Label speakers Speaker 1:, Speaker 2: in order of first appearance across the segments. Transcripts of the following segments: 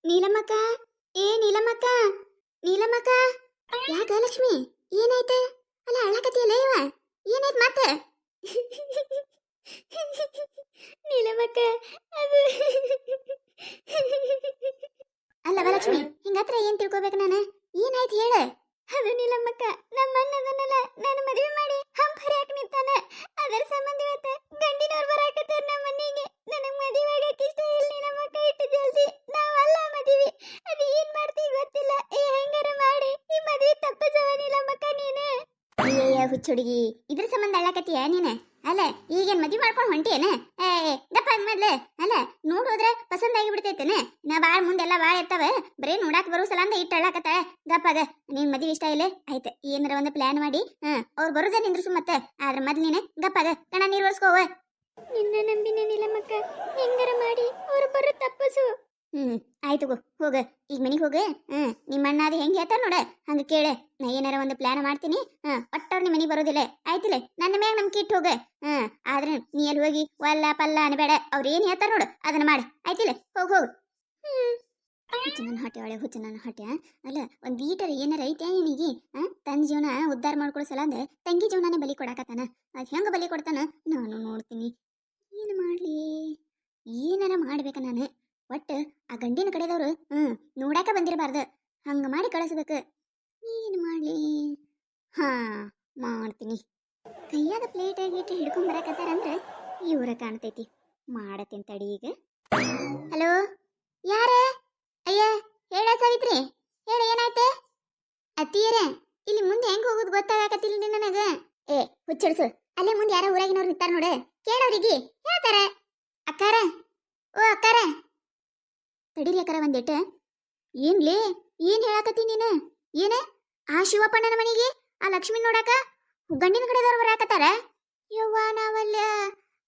Speaker 1: ನೀಲಮ್ಮಕ್ಕ, ಏ ನೀಲಮ್ಮಕ್ಕ, ನೀಲಮ್ಮಕ್ಕ, ಯಾಕ ಲಕ್ಷ್ಮಿ ಏನಾಯ್ತ? ಅಲ್ಲ ಅಳಕತಿಯಲ್ಲ ಇವ, ಏನಾಯ್ತು ಮತ್ತೆ? ನೀಲಮ್ಮಕ್ಕ, ಅದು ಅಲ್ಲವ ಲಕ್ಷ್ಮಿ, ಹಿಂಗತ್ರ ಏನ್ ತಿಳ್ಕೊಬೇಕು ನಾನು? ಏನಾಯ್ತು ಹೇಳ? ಅದು ನೀಲಮ್ಮಕ್ಕ, ನಮ್ಮ ಅಣ್ಣ ಅದನ್ನಲ್ಲ ನಾನು ಮದುವೆ ಮಾಡಿ ಹಂಪ್ ಹರಿಯಾಕ ನಿಂತಾನ. ಅದರ ಸಂಬಂಧ ಇವತ್ತ ಗಂಡಿನವ್ರು ಬರಾಕತ್ತಾರ ನಮ್ಮ ಮನೆಗೆ. ನನಗೆ ಮದುವೆ ಆಗಕ್ಕೆ ಇಷ್ಟ ಇಲ್ಲ ನೀಲಮ್ಮಕ್ಕ, ಇಟ್ಟು ಜಲ್ದಿ ನಾವಲ್ಲ ಮದುವೆ. ಅದು ಏನ್ ಮಾಡ್ತೀವಿ ಗೊತ್ತಿಲ್ಲ. ಹೆಂಗಾರ ಮಾಡಿ ಈ ಮದುವೆ ತಪ್ಪಿಸವ ನೀಲಮ್ಮಕ್ಕ ನೀನು. ಅಯ್ಯಯ್ಯ ಹುಚ್ಚ ಹುಡುಗಿ, ಇದ್ರ ಸಂಬಂಧ ಅಳ್ಳಕತ್ತೀಯ ನೀನು? ಅಲ್ಲ ಈಗೇನ್ ಮದುವೆ ಮಾಡ್ಕೊಂಡು ಹೊಂಟಿಯೇನ? ಗಪ್ಪ ಮೊದ್ಲು ಅಲ್ಲ ನೋಡೋದ್ರೆ ಪಸಂದ್ ಆಗಿ ಬಿಡ್ತೈತೇನೆ. ನಾ ಬಾಳ್ ಮುಂದೆಲ್ಲ ಬಾಳ ಇರ್ತಾವ, ಬರೀ ನೋಡಾಕ್ ಬರೋ ಸಲ ಅಂತ ಇಟ್ಟು ಅಳ್ಳಕತ್ತಾಳ. ಗಪ್ಪಗ ನಿನ್ ಮದುವೆ ಇಷ್ಟ ಇಲ್ಲ ಆಯ್ತು, ಏನಾರ ಒಂದು ಪ್ಲಾನ್ ಮಾಡಿ ಅವ್ರು ಬರೋದೇ ನಿಂದ್ರಸು ಮತ್ತೆ. ಆದ್ರೆ ಮೊದ್ಲು ನೀನು ಗಪ್ಪಗ ಕಣ ನೀರು ಒರ್ಸ್ಕೋವ. ನಿನ್ನ ನಂಬಿನ ನಿಲಮಕ್ಕ, ಹೆಂಗಾರ ಮಾಡಿ ಅವ್ರು ಬರೋ ತಪ್ಪಸು. ಆಯ್ತು ಹೋಗ, ಈಗ ಮನಿಗೆ ಹೋಗ. ನಿಮ್ಮ ಅಣ್ಣ ಅದು ಹೆಂಗೆ ಹೇಳ್ತಾರ ನೋಡ ಹಂಗ ಕೇಳ. ನಾ ಏನಾರ ಒಂದು ಪ್ಲಾನ್ ಮಾಡ್ತೀನಿ. ಒಟ್ಟವ್ರು ನಿಮ್ಮ ಮನೆಗೆ ಬರೋದಿಲ್ಲ ಆಯ್ತಿಲ್ಲ. ನನ್ನ ಮ್ಯಾಗ ನಮ್ಗೆ ಇಟ್ಟು ಹೋಗ. ಆದ್ರೆ ನೀ ಎಲ್ಲಿ ಹೋಗಿ ವಲ್ಲ ಪಲ್ಲ ಅನ್ಬೇಡ. ಅವ್ರು ಏನ್ ಹೇಳ್ತಾರ ನೋಡು ಅದನ್ನ ಮಾಡ ಆಯ್ತಿಲ್ಲ. ಹೋಗು. ಹುಚ್ಚ ನನ್ನ ಹೊಟ್ಟೆ ಒಳಗೆ ಹುಚ್ಚ ನನ್ನ ಹೊಟ್ಟೆ. ಅಲ್ಲ ಒಂದ್ ಈಟರ್ ಏನಾರ ಐತೆ ಏನಿಗೆ? ತನ್ನ ಜೀವನ ಉದ್ಧಾರ ಮಾಡ್ಕೊಳ್ಳೋ ಸಲ ಅಂದ ತಂಗಿ ಜೀವನನೇ ಬಲಿ ಕೊಡಾಕತ್ತಾನ. ಅದ್ ಹೆಂಗ ಬಲಿ ಕೊಡ್ತಾನ ನಾನು ನೋಡ್ತೀನಿ. ಏನು ಮಾಡ್ಲಿ, ಏನಾರ ಮಾಡ್ಬೇಕ ನಾನು. ಒಟ್ಟು ಆ ಗಂಡಿನ ಕಡೆದವ್ರು ನೋಡಾಕ ಬಂದಿರಬಾರ್ದು, ಹಂಗ ಮಾಡಿ ಕಳಿಸ್ಬೇಕು. ಏನು ಮಾಡ್ಲಿ? ಹಾ ಮಾಡ್ತೀನಿ. ಕೈಯಾಗ ಪ್ಲೇಟ್ ಗೀಟ್ ಹಿಡ್ಕೊಂಡ್ ಬರಕತ್ತಾರಂದ್ರೆ ಇವ್ರ ಕಾಣ್ತೈತಿ. ಮಾಡತ್ತೀನಿ ತಡಿ ಈಗ. ಹಲೋ, ಯಾರ? ಅಯ್ಯ ಹೇಳ ಸಾವಿತ್ರಿ, ಹೇಳ ಏನಾಯ್ತೆ? ಅತ್ತಿಯರ ಇಲ್ಲಿ ಮುಂದೆ ಹೆಂಗ್ ಹೋಗುದು ಗೊತ್ತಾಗಕತ್ತಿಲ್ಲ ನನಗ. ಏ ಹುಚ್ಚಡ್ಸು, ಅಲ್ಲೇ ಮುಂದೆ ಯಾರ ಊರಾಗಿನವ್ರು ನಿಂತಾರ ನೋಡ, ಕೇಳವ್ರಿಗೆ ಹೇಳ್ತಾರ. ಅಕ್ಕಾರ, ಓ ಅಕ್ಕಾರ, ತಡೀರಿ ಅಕ್ಕಾರ ಒಂದಿಟ್ಟ. ಏನ್ಲೇ ಏನ್ ಹೇಳಾಕತ್ತಿ ನೀನು? ಏನ ಆ ಶಿವಪ್ಪಣ್ಣನ ಮನೆಗೆ ಆ ಲಕ್ಷ್ಮಿ ನೋಡಾಕ ಗಂಡಿನ ಕಡೆದವ್ರು ಬರಾಕತ್ತಾರ? ಯವ್ವ ನಾವಲ್ಲ,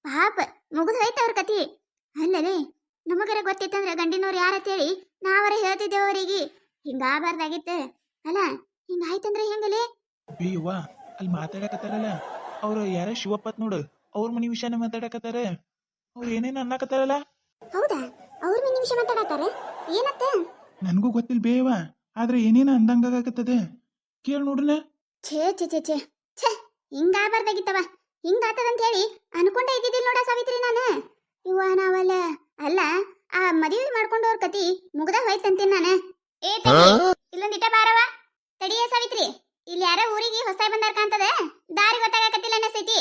Speaker 1: ಪಾಪ ಮುಗಿದು ಹೋಯ್ತ ಅವ್ರ ಕತಿ. ಅಲ್ಲಲೇ ನಮಗರ ಗೊತ್ತಿತ್ತಂದ್ರೆ ಗಂಡಿನವ್ರು ಯಾರತ್ತೇಳಿ ನಾವರ ಹೇಳ್ತಿದ್ದೇವ ಅವರಿಗೆ. ಹಿಂಗಾಗಬಾರ್ದಾಗಿತ್ತ. ಅಲ್ಲ ಹಿಂಗಾಯ್ತಂದ್ರೆ ಹೆಂಗಲೇ?
Speaker 2: ಅಯ್ಯವ್ವ ಅಲ್ಲಿ ಮಾತಾಡಕತ್ತಾರಲ್ಲ ಅವ್ರು ಯಾರ ಶಿವಪ್ಪತ್ ನೋಡು, ಅವ್ರ ಮನಿ ವಿಷಯನ ಮಾತಾಡಕತ್ತಾರ. ಅವ್ರು ಏನೇನು ಅನ್ನಕತ್ತಾರಲ್ಲ.
Speaker 1: ಹೌದಾ, ಅವ್ರ ಮನೆ ವಿಷಯ ಮಾತಾಡತ್ತಾರ? ಏನತ್ತ?
Speaker 2: ನನಗೂ ಗೊತ್ತಿಲ್ಲ ಬೇವ, ಆದ್ರೆ ಏನೇನ ಅಂದಂಗಾಗತ್ತದ. ಕೇಳಿ ನೋಡ್ರನ.
Speaker 1: ಛೇ ಛೇ ಛೇ ಛೇ ಛೇ, ಹಿಂಗಾಗಬಾರ್ದಾಗಿತ್ತವ. ಹಿಂಗಾತದಂತ ಹೇಳಿ ಅನ್ಕೊಂಡೇ ಇದ್ದಿದ್ದಿಲ್ಲ ನೋಡ ಸಾವಿತ್ರಿ ನಾನು. ಇವ್ವ ನಾವಲ್ಲ. ಅಲ್ಲ ಆ ಮದುವೆ ಮಾಡ್ಕೊಂಡವ್ರ ಕತಿ ಮುಗ್ದ ಹೋಯ್ತಂತೀನಿ ನಾನು. ಏ ತಡಿ, ಇಲ್ಲೊಂದಿಟ ಬಾರವ. ತಡಿಯ ಸಾವಿತ್ರಿ, ಇಲ್ಲಿ ಯಾರ ಊರಿಗೆ ಹೊಸ ಬಂದಾರ ಕಾಣ್ತದ, ದಾರಿ ಗೊತ್ತಾಗಕತ್ತಿಲ್ಲ ಅನ್ನಿಸ್ತೈತಿ.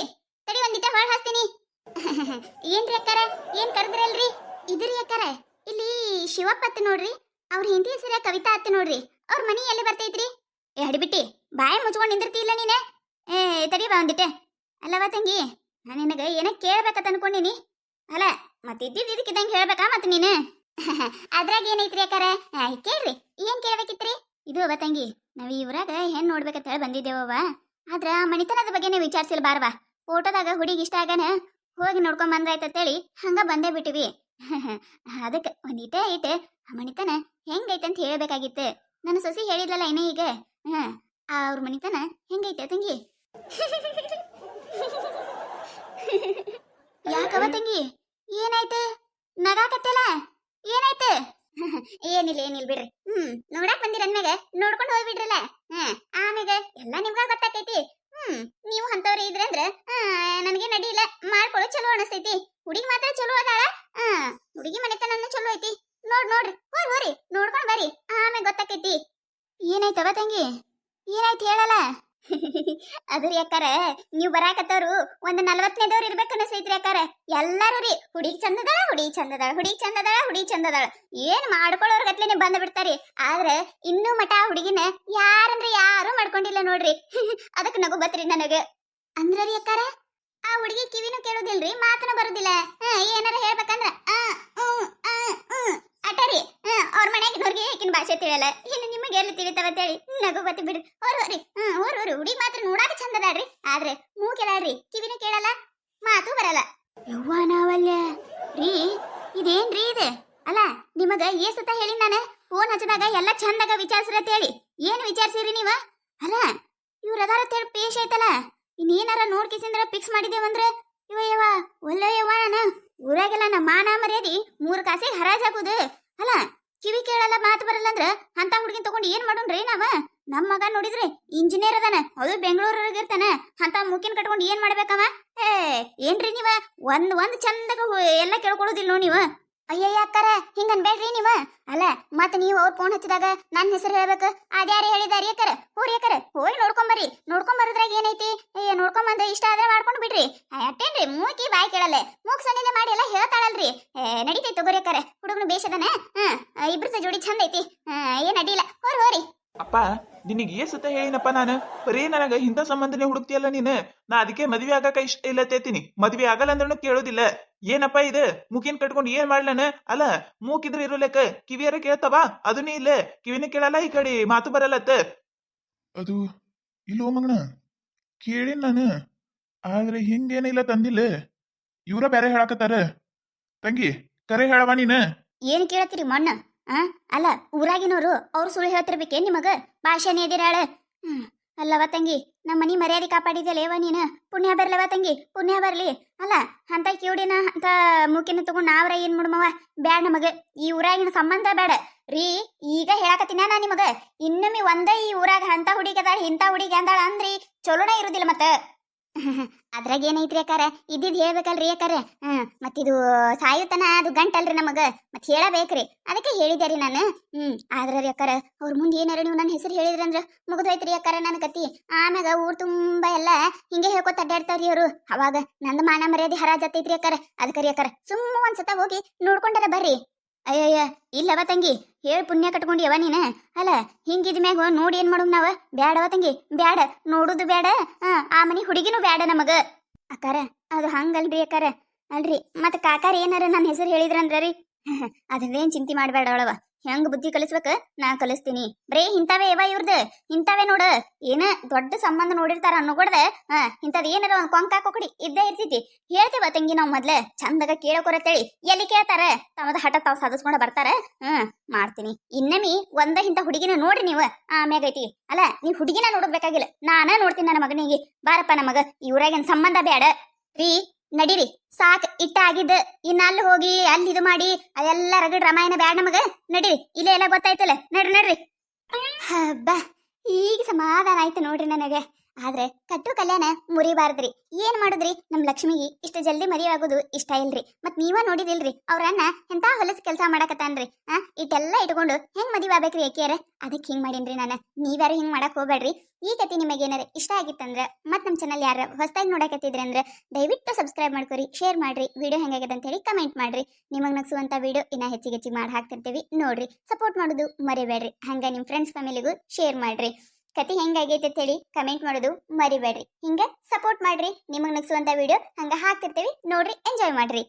Speaker 1: ತಡಿ ಒಂದಿಟ ಹೊಳ ಹಾಸ್ತೀನಿ. ಏನ್ರಿ ಅಕ್ಕಾರ, ಏನ್ ಕರೆದ್ರಲ್ರಿ? ಇದ್ರಿ ಅಕ್ಕಾರ, ಇಲ್ಲಿ ಶಿವಪ್ಪ ಅತ್ತ ನೋಡ್ರಿ, ಅವ್ರ ಹಿಂದಿ ಹೆಸರ ಕವಿತಾ ಅತ್ತ ನೋಡ್ರಿ. ಅವ್ರ ಮನಿ ಎಲ್ಲಿ ಬರ್ತೈತ್ರಿ? ಏ ಹಡಿಬಿಟ್ಟಿ, ಬಾಯಿ ಮುಚ್ಕೊಂಡು ನಿಂದಿರ್ತಿ ಇಲ್ಲ ನೀನೆ. ತಡಿ ಬಾ ಒಂದಿಟ್ಟೆ. ಅಲ್ಲವ ತಂಗಿ, ನಾನು ನಿನಗೆ ಏನ ಕೇಳ್ಬೇಕಂತ ಅನ್ಕೊಂಡಿನಿ. ಅಲ್ಲ ಮತ್ತೆ ಇದಕ್ಕಿದ್ದಂಗೆ ಹೇಳ್ಬೇಕಾ ಮತ್ತೆ ನೀನು? ಅದ್ರಾಗ ಏನೈತ್ರಿ ಅಕ್ಕಾರ? ಕೇಳ್ರಿ, ಏನ್ ಕೇಳ್ಬೇಕಿತ್ರಿ? ಇದು ಅವ ತಂಗಿ, ನಾವ್ ಈ ಊರಾಗ ಹೆಣ್ ನೋಡ್ಬೇಕಂತ ಹೇಳಿ ಬಂದಿದ್ದೇವವ. ಆದ್ರ ಮಣಿತನದ ಬಗ್ಗೆನೇ ವಿಚಾರಿಸಿಲ್ ಬಾರವಾ. ಫೋಟೋದಾಗ ಹುಡುಗಿ ಇಷ್ಟ ಆಗನ ಹೋಗಿ ನೋಡ್ಕೊಂಡ್ ಬಂದ್ರಾಯ್ತಂತೇಳಿ ಹಂಗ ಬಂದೇ ಬಿಟ್ಟಿವಿ. ಅದಕ್ಕೆ ಒಂದಿಟ ಇಟ್ಟು ಆ ಮಣಿತನ ಹೆಂಗೈತಂತ ಹೇಳ್ಬೇಕಾಗಿತ್ತು. ನನ್ನ ಸೊಸಿ ಹೇಳಿದ್ಲಲ್ಲ ಏನೇ ಈಗ. ಅವ್ರ ಮಣಿತನ ಹೆಂಗೈತೆ ತಂಗಿ? ಯಾಕವ ತಂಗಿ, ಏನಾಯ್ತು? ನಗಾಕತ್ತಲ್ಲ, ಏನಾಯ್ತು? ಏನಿಲ್ಲ ಏನಿಲ್ಲ ಬಿಡ್ರಿ. ನೋಡಕ್ ಬಂದಿರ ಅಂದ್ಮ್ಯಾಗ ನೋಡ್ಕೊಂಡು ಹೋಗ್ಬಿಡ್ರಲ್ಲ. ಆಮ್ಯಾಗ ಎಲ್ಲ ನಿಮ್ಗ ಗೊತ್ತಾಕೈತಿ. ನೀವು ಅಂತವ್ರಿ ಇದ್ರಂದ್ರ ನನಗೆ ನಡಿಯಿಲ್ಲ, ಮಾಡ್ಕೊಳ್ಳೋ ಚಲೋ ಅನಿಸ್ತೈತಿ. ಹುಡುಗಿ ಮಾತ್ರ ಚಲೋ ಅದಾಳ. ಹುಡುಗಿ ಮನೆತನ ಚಲೋ ಐತಿ. ನೋಡ್ರಿ ಹೋರಿ ನೋಡ್ಕೊಂಡ್ ಬರ್ರಿ, ಆಮ್ಯಾಗ ಗೊತ್ತಾಕೈತಿ. ಏನಾಯ್ತವ ತಂಗಿ, ಏನಾಯ್ತು ಹೇಳಲ್ಲ? ಅದ್ರಿ ಅಕ್ಕಾರ, ನೀವು ಬರಾಕತ್ತವ್ರು ಒಂದ್ 40ನೇದವ್ರು ಇರ್ಬೇಕು ಅನಿಸ್ತೈತ್ರಿ ಅಕ್ಕಾರ. ಎಲ್ಲಾರು ರೀ ಹುಡುಗಿ ಚಂದದಾಳ, ಹುಡುಗಿ ಚಂದದಾಳ, ಹುಡುಗಿ ಚಂದದಾಳ, ಹುಡುಗಿ ಚಂದದಾಳ ಏನ್ ಮಾಡ್ಕೊಳ್ಳೋರ್ ಗತ್ಲೆನೆ ಬಂದ ಬಿಡ್ತಾರಿ. ಆದ್ರೆ ಇನ್ನೂ ಮಠ ಹುಡುಗಿನ ಯಾರಂದ್ರೆ ಯಾರು ಮಾಡ್ಕೊಂಡಿಲ್ಲ ನೋಡ್ರಿ. ಅದಕ್ಕೆ ನಗು ಬತ್ರಿ ನನಗ. ಅಂದ್ರಿ ಅಕ್ಕಾರ, ಆ ಹುಡುಗಿ ಕಿವಿನೂ ಕೇಳುದಿಲ್ರಿ, ಮಾತನು ಬರುದಿಲ್ಲ. ಏನಾರ ಹೇಳ್ಬೇಕಂದ್ರ ಅಟರಿ ಅವ್ರ ಮನ್ಯಾಗಿನವ್ರಿಗೆ ಈಕಿನ ಭಾಷೆ ತಿಳಿಯಲ್ಲ, ಇನ್ನು ನಿಮಗೆ ಎಲ್ಲಿ ತಿಳಿತಾವಂತೇಳಿ ನಗು ಬತ್ತಿ ಬಿಡ್ರಿ. ಹೋರಿ ಹುಡುಗಿ ಮಾತ್ರ ನೋಡಾಕ ಚಂದದಾಳ್ರಿ, ಆದ್ರೆ ಮೂ ಕೇಳಾಳ್ರಿ, ಕಿವಿನೂ ಕೇಳಲ್ಲ, ಮಾತು ಬರಲ್ಲ. ಯವ್ವ ನಾವಲ್ಲ ರೀ, ಇದೇನ್ರಿ ಇದು? ಅಲ್ಲ ನಿಮಗ ಏಸತ ಹೇಳಿ ನಾನು ಫೋನ್ ಹಚ್ಚದಾಗ ಎಲ್ಲ ಚಂದಾಗ ವಿಚಾರಿಸ್ರತ್ತೇಳಿ. ಏನ್ ವಿಚಾರಿಸಿರಿ ನೀವ? ಅಲ್ಲ ಇವ್ರ ಅದಾರತ್ತೇಳಿ ಪೇಶ್ ಐತಲ್ಲ, ಇನ್ನೇನಾರ ನೋಡ್ಕಿಸಿಂದ್ರ ಫಿಕ್ಸ್ ಮಾಡಿದೇವಂದ್ರ ಇವಯ್ಯವ ಒಳ್ಳೆಯವ್ವ. ನಾನು ಊರಾಗೆಲ್ಲ ನಮ್ಮ ಮಾನ ಮರ್ಯಾದಿ 3 ಕಾಸಿಗೆ ಹರಾಜ್ ಹಾಕುದು. ಅಲ್ಲ ಕಿವಿ ಕೇಳಲ್ಲ ಬರಲ್ಲ ಮಾತು ಬರಲ್ಲ ಅಂದ್ರ ಅಂತ ಹುಡುಗಿನ ತಗೊಂಡು ಏನ್ ಮಾಡೋಣ್ರಿ ನಾವ ನಮ್ಮ ಮಗ ನೋಡಿದ್ರೆ ಇಂಜಿನಿಯರ್ ಅದಾನ ಅದು ಬೆಂಗಳೂರಿಗೆ ಇರ್ತಾನ ಅಂತ ಮುಖಿನ ಕಟ್ಕೊಂಡು ಏನ್ ಮಾಡ್ಬೇಕವ ಏ ಏನ್ರಿ ನೀವ ಒಂದ್ ಚಂದಾಗ ಎಲ್ಲ ಕೇಳ್ಕೊಳೋದಿಲ್ಲ ನೀವು ಅಯ್ಯಯ್ಯ ಅಕ್ಕಾರ ಹಿಂಗ ಅನ್ಬೇಡ್ರಿ ನೀವ ಅಲ್ಲ ಮತ್ ನೀವು ಅವ್ರ ಫೋನ್ ಹಚ್ಚಿದಾಗ ನನ್ನ ಹೆಸರು ಹೇಳ್ಬೇಕು ಅದ್ಯಾರೇ ಹೇಳಿದಾರಿ ಅಕ್ಕಾರ ಹೋರಿ ಅಕ್ಕಾರ ಹೋಗಿ ನೋಡ್ಕೊಂಬರದ್ರಾಗ ಏನೈತಿ ನೋಡ್ಕೊಂಬಂದ್ರೆ ಇಷ್ಟ ಆದ್ರೆ ಮಾಡ್ಕೊಂಡು ಬಿಡ್ರಿ ಅಟ್ಟೇನ್ರಿ ಮೂಕಿ ಬಾಯಿ ಕೇಳಲ್ಲ ಮೂಕ್ ಸಣ್ಣಿಲೆ ಮಾಡಿ ಎಲ್ಲ ಹೇಳ್ತಾಳಲ್ರಿ ನಡೀತೈತಿ ತಗೋರಿ ಅಕ್ಕಾರ ಹುಡುಗನು ಬೇಷದನ ಇಬ್ರಸ ಜೋಡಿ ಚಂದ ಐತಿ ಏನ್ ಅಡ್ಡಿಲ್ಲ ಹೋರಿ
Speaker 2: ಅಪ್ಪ ನಿನಗೆ ಏಸತ ಹೇಳಿನಪ್ಪ ನಾನು ಬರೀ ನನಗ ಇಂಥ ಸಂಬಂಧನೇ ಹುಡುಕ್ತಿಯಲ್ಲ ನೀನು ನಾ ಅದಕ್ಕೆ ಮದ್ವೆ ಆಗಾಕ ಇಷ್ಟ ಇಲ್ಲ ತೇತೀನಿ ಮದ್ವೆ ಆಗಲ್ಲ ಅಂದ್ರೂ ಕೇಳೋದಿಲ್ಲ ಏನಪ್ಪ ಇದು ಮೂಕಿನ ಕಟ್ಕೊಂಡು ಏನ್ ಮಾಡ್ಲನ ಅಲ್ಲ ಮೂಕಿದ್ರೆ ಇರೋಲೆಕ್ಕ ಕಿವಿಯಾರ ಕೇಳ್ತವ ಅದನ್ನೇ ಇಲ್ಲ ಕಿವಿನ ಕೇಳಲ್ಲ ಈ ಕಡೆ ಮಾತು ಬರಲ್ಲತ್ತ
Speaker 3: ಅದು ಇಲ್ಲೋ ಮಗನ ಕೇಳೇನ್ ನಾನು ಆದ್ರೆ ಹಿಂಗೇನಿಲ್ಲ ತಂದಿಲ್ಲ ಇವ್ರ ಬೇರೆ ಹೇಳಕತ್ತಾರ ತಂಗಿ ಕರೆ ಹೇಳವ ನೀನ
Speaker 1: ಏನ್ ಕೇಳತ್ತೀರಿ ಮಣ್ಣ ಅಲ್ಲ ಊರಾಗಿನವರು ಅವ್ರು ಸುಳ್ಳು ಹೇಳ್ತಿರ್ಬೇಕೇನ್ ನಿಮಗ ಭಾಷೆನೇ ಎದಿರಾಳ ಅಲ್ಲವ ತಂಗಿ ನಮ್ಮ ಮನಿ ಮರ್ಯಾದೆ ಕಾಪಾಡಿದಲೇವ ನೀನು ಪುಣ್ಯ ಬರ್ಲವ ತಂಗಿ ಪುಣ್ಯ ಬರ್ಲಿ ಅಲ್ಲ ಅಂತ ಕಿವುಡಿನ ಅಂತ ಮೂಕಿನ ತಗೊಂಡ್ ನಾವ್ರ ಏನ್ ಮುಡ್ಮವ ಬ್ಯಾಡ ನಮಗ ಈ ಊರಾಗಿನ ಸಂಬಂಧ ಬೇಡ ರೀ ಈಗ ಹೇಳಕತ್ತೀನ ನಾ ನಿಮಗ ಇನ್ನೊಮ್ಮೆ ಒಂದ ಈ ಊರಾಗ ಅಂತ ಹುಡುಗಿ ಅದಾಳ ಇಂಥ ಹುಡುಗಿ ಅಂದಾಳ ಅಂದ್ರಿ ಚಲೋನ ಇರುದಿಲ್ಲ ಮತ್ತ ಅದ್ರಾಗ ಏನೈತ್ರಿ ಅಕ್ಕಾರ ಇದ್ದಿದ್ ಹೇಳ್ಬೇಕಲ್ರಿ ಅಕ್ಕಾರ ಮತ್ತಿದು ಸಾಯುತನ ಅದು ಗಂಟಲ್ರಿ ನಮಗ ಮತ್ ಹೇಳಬೇಕ್ರಿ ಅದಕ್ಕೆ ಹೇಳಿದೆ ರೀ ನಾನು ಆದ್ರಿ ಅಕ್ಕಾರ ಅವ್ರ ಮುಂದೆ ಏನಾರ ನೀವು ನನ್ನ ಹೆಸರು ಹೇಳಿದ್ರಂದ್ರ ಮುಗಿದೋಯ್ತ್ರಿ ಅಕ್ಕಾರ ನನ್ನ ಕತಿ ಆಮ್ಯಾಗ ಊರ್ ತುಂಬಾ ಎಲ್ಲ ಹಿಂಗೆ ಹೇಳ್ಕೊತ ಅಡ್ಡಾಡ್ತಾವ್ರಿ ಅವ್ರು ಅವಾಗ ನಂದು ಮಾನ ಮರ್ಯಾದೆ ಹರಾಜತ್ತೈತ್ರಿ ಅಕ್ಕಾರ ಅದಕ್ಕರಿ ಅಕ್ಕಾರ ಸುಮ್ಮ ಒಂದ್ಸತ ಹೋಗಿ ನೋಡ್ಕೊಂಡಾರ ಬರ್ರಿ ಅಯ್ಯಯ್ಯ ಇಲ್ಲವ ತಂಗಿ ಹೇಳ್ ಪುಣ್ಯ ಕಟ್ಕೊಂಡ್ಯವ ನೀನ ಅಲ್ಲ ಹಿಂಗಿದ ಮ್ಯಾಗ ನೋಡಿ ಏನ್ ಮಾಡೋಮ್ ನಾವ ಬ್ಯಾಡವ ತಂಗಿ ಬ್ಯಾಡ ನೋಡುದು ಬ್ಯಾಡ ಆ ಮನಿ ಹುಡುಗಿನೂ ಬ್ಯಾಡ ನಮಗ ಅಕ್ಕಾರ ಅದು ಹಂಗಲ್ರಿ ಅಕ್ಕಾರ ಅಲ್ರಿ ಮತ್ತ ಕಾಕಾರ ಏನಾರ ನನ್ನ ಹೆಸರು ಹೇಳಿದ್ರಂದ್ರ ರೀ ಅದನ್ನೇನ್ ಚಿಂತೆ ಮಾಡ್ಬೇಡ ಅವಳವ ಹೆಂಗ್ ಬುದ್ಧಿ ಕಲಿಸ್ಬೇಕ ನಾ ಕಲಿಸ್ತೀನಿ ಬರೇ ಇಂತಾವೇ ಯವ ಇವ್ರದ್ ಇಂತಾವೇ ನೋಡ ಏನ ದೊಡ್ಡ ಸಂಬಂಧ ನೋಡಿರ್ತಾರ ಅನ್ನೋಗೊಡ್ದ ಇಂಥದ್ ಏನಾರ ಒಂದ್ ಕೊಂಕ ಕೊಕಡಿ ಇದ್ದೇ ಇರ್ತೈತಿ ಹೇಳ್ತೀವ ತಂಗಿ ನಾವ್ ಮೊದ್ಲ ಚಂದಾಗ ಕೇಳಕೋರತ್ತೇಳಿ ಎಲ್ಲಿ ಕೇಳ್ತಾರ ತಮ್ಮದ ಹಠ ತಾವ್ ಸಾಧಿಸ್ಕೊಂಡ ಬರ್ತಾರ ಮಾಡ್ತೀನಿ ಇನ್ನಮಿ ಒಂದ ಇಂಥ ಹುಡುಗಿನ ನೋಡ್ರಿ ನೀವು ಆಮ್ಯಾಗ ಐತಿ ಅಲ್ಲ ನೀವ್ ಹುಡುಗಿನ ನೋಡಬೇಕಾಗಿಲ್ಲ ನಾನ ನೋಡ್ತೀನಿ ನನ್ನ ಮಗನಿಗೆ ಬಾರಪ್ಪ ನಮಗ ಇವ್ರಾಗೇನ್ ಸಂಬಂಧ ಬ್ಯಾಡ ರೀ ನಡೀರಿ ಸಾಕ್ ಇಟ್ಟ ಆಗಿದ್ದ ಇನ್ನ ಅಲ್ಲಿ ಹೋಗಿ ಅಲ್ಲಿ ಇದು ಮಾಡಿ ಅದೆಲ್ಲ ರಗಡ್ ರಾಮಾಯಣ ಬ್ಯಾಡ ನಮಗ ನಡೀರಿ ಇಲ್ಲೇ ಎಲ್ಲ ಗೊತ್ತಾಯ್ತಲ್ಲ ನಡ್ರಿ ಹಬ್ಬ ಈಗ ಸಮಾಧಾನ ಆಯ್ತು ನೋಡ್ರಿ ನನಗೆ ಆದ್ರೆ ಕಟ್ಟು ಕಲ್ಯಾಣ ಮುರಿಬಾರ್ದ್ರಿ ಏನ್ ಮಾಡುದ್ರಿ ನಮ್ ಲಕ್ಷ್ಮಿಗೆ ಇಷ್ಟ ಜಲ್ದಿ ಮದುವೆ ಆಗೋದು ಇಷ್ಟ ಇಲ್ರಿ ಮತ್ ನೀವ ನೋಡಿದಿಲ್ರಿ ಅವ್ರನ್ನ ಎಂತ ಹೊಲಸ್ ಕೆಲಸ ಮಾಡಕತ್ತಾನ್ರಿ ಇಟ್ಟೆಲ್ಲ ಇಟ್ಕೊಂಡು ಹೆಂಗ್ ಮದುವೆ ಆಗ್ಬೇಕ್ರಿ ಏಕೆಯರ ಅದಕ್ಕೆ ಹಿಂಗ್ ಮಾಡೀನ್ರಿ ನಾನು ನೀವ್ಯಾರು ಹಿಂಗ್ ಮಾಡಕ್ ಹೋಗ್ಬೇಡ್ರಿ ಈ ಕತಿ ನಿಮಗೆ ಏನಾರ ಇಷ್ಟ ಆಗಿತ್ತಂದ್ರ ಮತ್ ನಮ್ ಚಾನಲ್ ಯಾರ ಹೊಸದಾಗಿ ನೋಡಕತ್ತಿದ್ರಿ ಅಂದ್ರ ದಯವಿಟ್ಟು ಸಬ್ಸ್ಕ್ರೈಬ್ ಮಾಡ್ಕೊರಿ ಶೇರ್ ಮಾಡ್ರಿ ವಿಡಿಯೋ ಹೆಂಗಾಗಿದೆ ಅಂತ ಹೇಳಿ ಕಮೆಂಟ್ ಮಾಡ್ರಿ ನಿಮಗ್ ನಗ್ಸುವಂತ ವಿಡಿಯೋ ಇನ್ನ ಹೆಚ್ಚಿಗೆ ಮಾಡಿ ಹಾಕ್ತಿರ್ತೀವಿ ನೋಡ್ರಿ ಸಪೋರ್ಟ್ ಮಾಡೋದು ಮರಿಬೇಡ್ರಿ ಹಂಗ ನಿಮ್ ಫ್ರೆಂಡ್ಸ್ ಫ್ಯಾಮಿಲಿಗೂ ಶೇರ್ ಮಾಡ್ರಿ ಕತಿ ಹೆಂಗಾಗೈತೆ ಅಂತ ಹೇಳಿ ಕಮೆಂಟ್ ಮಾಡೋದು ಮರಿಬೇಡ್ರಿ ಹಿಂಗ ಸಪೋರ್ಟ್ ಮಾಡ್ರಿ ನಿಮಗ್ ನಗ್ಸುವಂತ ವಿಡಿಯೋ ಹಂಗ ಹಾಕ್ತಿರ್ತೀವಿ ನೋಡ್ರಿ ಎಂಜಾಯ್ ಮಾಡ್ರಿ